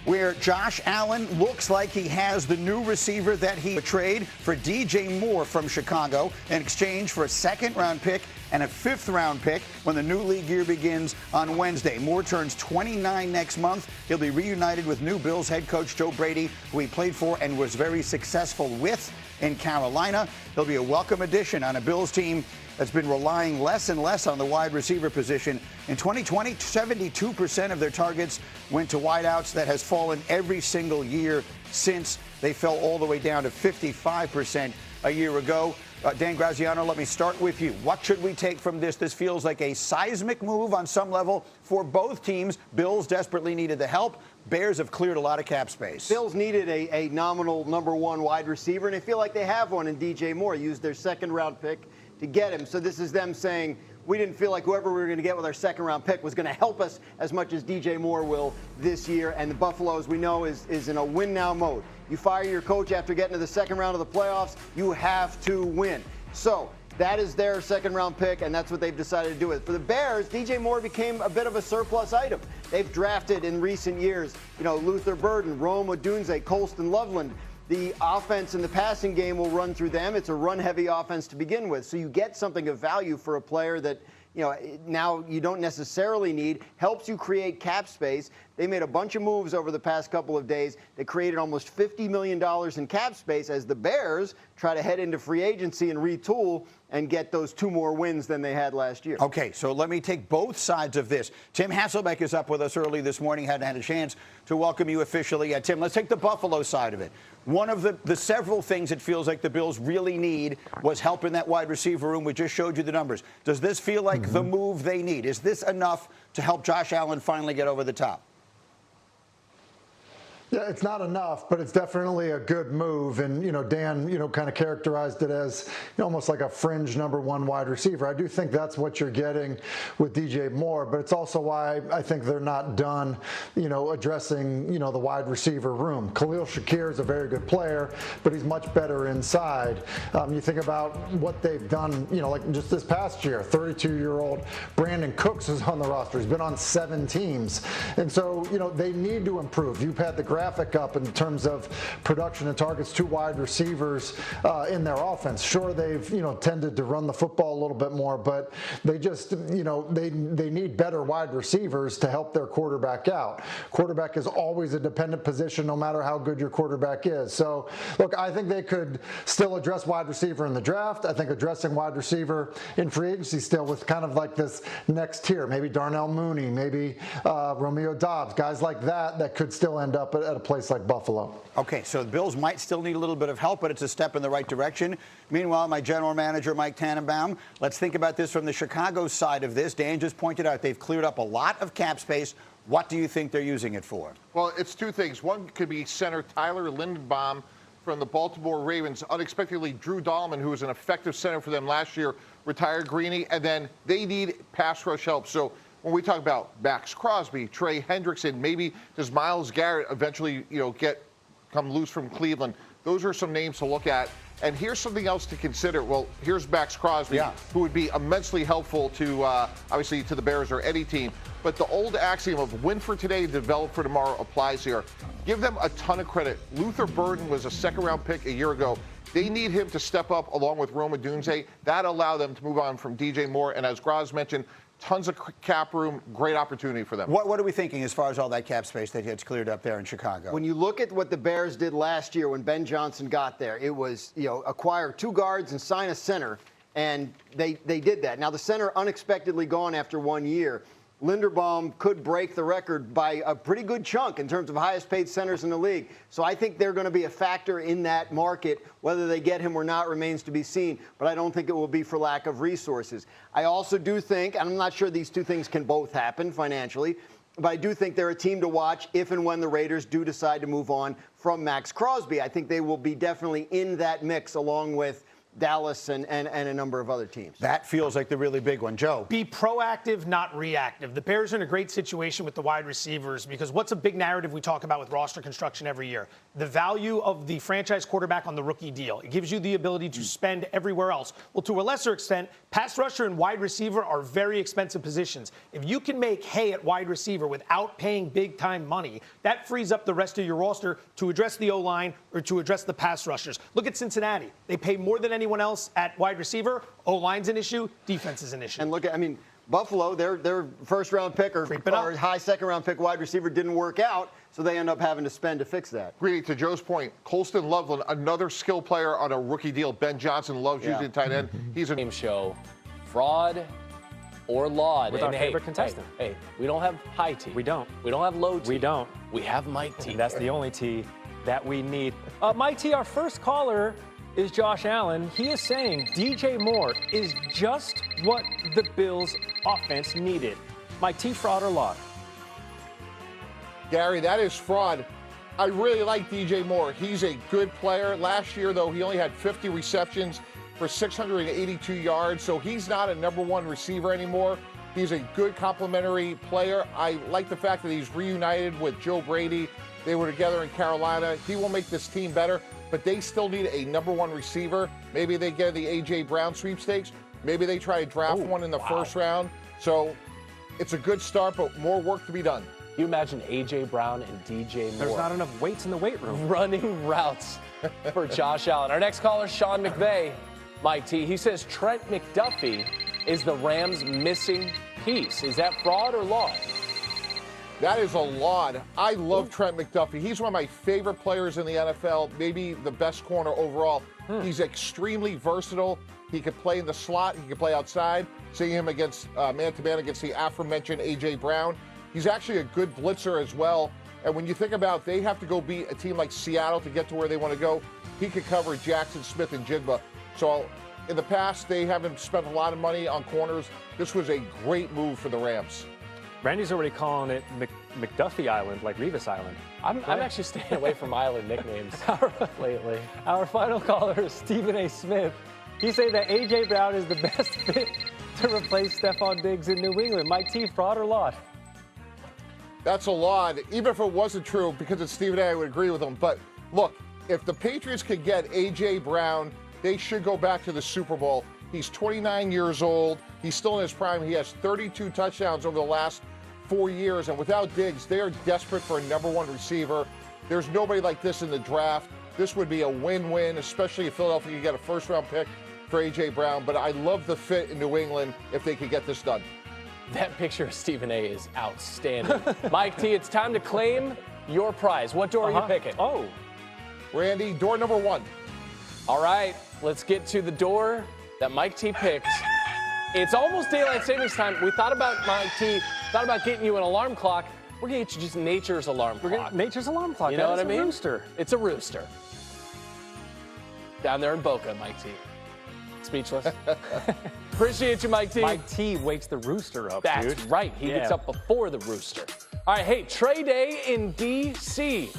where Josh Allen looks like he has the new receiver that he traded for DJ Moore from Chicago in exchange for a second-round pick and a fifth-round pick when the new league year begins on Wednesday. Moore turns 29 next month. He'll be reunited with new Bills head coach Joe Brady, who he played for and was very successful with in Carolina. He'll be a welcome addition on a Bills team that's been relying less and less on the wide receiver position. In 2020, 72% of their targets went to wideouts. That has fallen every single year since. They fell all the way down to 55% a year ago. Dan Graziano, let me start with you. What should we take from this? This feels like a seismic move on some level for both teams. Bills desperately needed the help. Bears have cleared a lot of cap space. Bills needed a nominal number one wide receiver, and they feel like they have one in DJ Moore. Used their second-round pick to get him. So this is them saying, we didn't feel like whoever we were going to get with our second-round pick was going to help us as much as DJ Moore will this year. And the Buffalo, as we know, is in a win-now mode. You fire your coach after getting to the second round of the playoffs, you have to win. So that is their second-round pick, and that's what they've decided to do with it. For the Bears, DJ Moore became a bit of a surplus item. They've drafted in recent years, Luther Burden, Rome Odunze, Colston Loveland. The offense in the passing game will run through them. It's a run-heavy offense to begin with. So you get something of value for a player that, now you don't necessarily need, helps you create cap space. They made a bunch of moves over the past couple of days that created almost $50 million in cap space as the Bears try to head into free agency and retool and get those 2 more wins than they had last year. Okay, so let me take both sides of this. Tim Hasselbeck is up with us early this morning. Hadn't had a chance to welcome you officially. Tim, let's take the Buffalo side of it. One of the several things it feels like the Bills really need was help in that wide receiver room. We just showed you the numbers. Does this feel like the move they need? Is this enough to help Josh Allen finally get over the top? Yeah, it's not enough, but it's definitely a good move. And, Dan, kind of characterized it as almost like a fringe number one wide receiver. I do think that's what you're getting with DJ Moore, but it's also why I think they're not done, addressing, the wide receiver room. Khalil Shakir is a very good player, but he's much better inside. You think about what they've done, like just this past year, 32-year-old Brandon Cooks is on the roster. He's been on 7 teams. And so, they need to improve. You've had the graphic up in terms of production and targets to wide receivers in their offense. Sure, they've tended to run the football a little bit more, but they just they need better wide receivers to help their quarterback out. Quarterback is always a dependent position, no matter how good your quarterback is. So look, I think they could still address wide receiver in the draft. I think addressing wide receiver in free agency still with kind of like this next tier, maybe Darnell Mooney, maybe Romeo Doubs, guys like that could still end up at a place like Buffalo. Okay, so the Bills might still need a little bit of help, but it's a step in the right direction. Meanwhile, my general manager, Mike Tannenbaum, let's think about this from the Chicago side of this. Dan just pointed out they've cleared up a lot of cap space. What do you think they're using it for? Well, it's 2 things. One could be center Tyler Linderbaum from the Baltimore Ravens. Unexpectedly, Drew Dahlman, who was an effective center for them last year, retired Greeny, and then they need pass rush help. So when we talk about Max Crosby, Trey Hendrickson, maybe does Myles Garrett eventually, come loose from Cleveland? Those are some names to look at. And here's something else to consider. Well, here's Max Crosby, who would be immensely helpful to, obviously, to the Bears or any team. But the old axiom of win for today, develop for tomorrow applies here. Give them a ton of credit. Luther Burden was a second-round pick a year ago. They need him to step up along with Rome Odunze. That allowed them to move on from DJ Moore. And as Graz mentioned, tons of cap room, great opportunity for them. What are we thinking as far as all that cap space that gets cleared up there in Chicago? When you look at what the Bears did last year when Ben Johnson got there, it was, acquire 2 guards and sign a center, and they did that. Now, the center unexpectedly gone after 1 year. Linderbaum could break the record by a pretty good chunk in terms of highest paid centers in the league. So I think they're going to be a factor in that market. Whether they get him or not remains to be seen, but I don't think it will be for lack of resources. I also do think, and I'm not sure these 2 things can both happen financially, but I do think they're a team to watch if and when the Raiders do decide to move on from Max Crosby. I think they will be definitely in that mix along with Dallas and a number of other teams. That feels like the really big one. Joe. Be proactive, not reactive. The Bears are in a great situation with the wide receivers because what's a big narrative we talk about with roster construction every year? The value of the franchise quarterback on the rookie deal. It gives you the ability to spend everywhere else. Well, to a lesser extent, pass rusher and wide receiver are very expensive positions. If you can make hay at wide receiver without paying big-time money, that frees up the rest of your roster to address the O-line or to address the pass rushers. Look at Cincinnati. They pay more than anyone else at wide receiver. O-line's an issue. Defense is an issue. And look at, Buffalo, their first-round pick or high second-round pick wide receiver didn't work out, so they end up having to spend to fix that. Really, to Joe's point, Colston Loveland, another skill player on a rookie deal. Ben Johnson loves using tight end. He's a game show. Fraud or laud. With our favorite contestant. Hey, we don't have high T. We don't. We don't have low T. We don't. We have Mike T. And that's the only T that we need. Mike T, our first caller is Josh Allen. He is saying DJ Moore is just what the Bills' offense needed. Mike T, fraud or laud? Gary, that is fraud. I really like DJ Moore. He's a good player. Last year, though, he only had 50 receptions for 682 yards, so he's not a number one receiver anymore. He's a good complementary player. I like the fact that he's reunited with Joe Brady. They were together in Carolina. He will make this team better, but they still need a number one receiver. Maybe they get the A.J. Brown sweepstakes. Maybe they try to draft one in the first round. So it's a good start, but more work to be done. You imagine A.J. Brown and DJ Moore. There's not enough weights in the weight room. Running routes for Josh Allen. Our next caller, Sean McVay. Mike T, he says Trent McDuffie is the Rams' missing piece. Is that fraud or laud? That is a laud. I love Trent McDuffie. He's one of my favorite players in the NFL, maybe the best corner overall. He's extremely versatile. He could play in the slot. He could play outside. Seeing him against man-to-man against the aforementioned A.J. Brown. He's actually a good blitzer as well. And when you think about they have to go beat a team like Seattle to get to where they want to go, he could cover Jackson Smith and Jigba. So in the past, they haven't spent a lot of money on corners. This was a great move for the Rams. Randy's already calling it McDuffie Island, like Revis Island. I'm actually staying away from island nicknames lately. Our final caller is Stephen A. Smith. He said that A.J. Brown is the best fit to replace Stephon Diggs in New England. Mike T, fraud or laud? That's a laud, even if it wasn't true, because it's Stephen A. I would agree with him. But look, if the Patriots could get A.J. Brown, they should go back to the Super Bowl. He's 29 years old. He's still in his prime. He has 32 touchdowns over the last 4 years. And without Diggs, they are desperate for a number one receiver. There's nobody like this in the draft. This would be a win-win, especially if Philadelphia could get a first-round pick for A.J. Brown. But I love the fit in New England if they could get this done. That picture of Stephen A. is outstanding. Mike T, it's time to claim your prize. What door are you picking? Oh. Randy, door number one. All right, let's get to the door that Mike T picked. It's almost daylight savings time. We thought about, Mike T, getting you an alarm clock. We're going to get you just nature's alarm clock. Nature's alarm clock. You know what I mean? mean? It's a rooster. It's a rooster. Down there in Boca, Mike T. Speechless. Appreciate you, Mike T. Mike T wakes the rooster up, That's dude. right. He gets up before the rooster. All right, hey, Trey Day in D.C.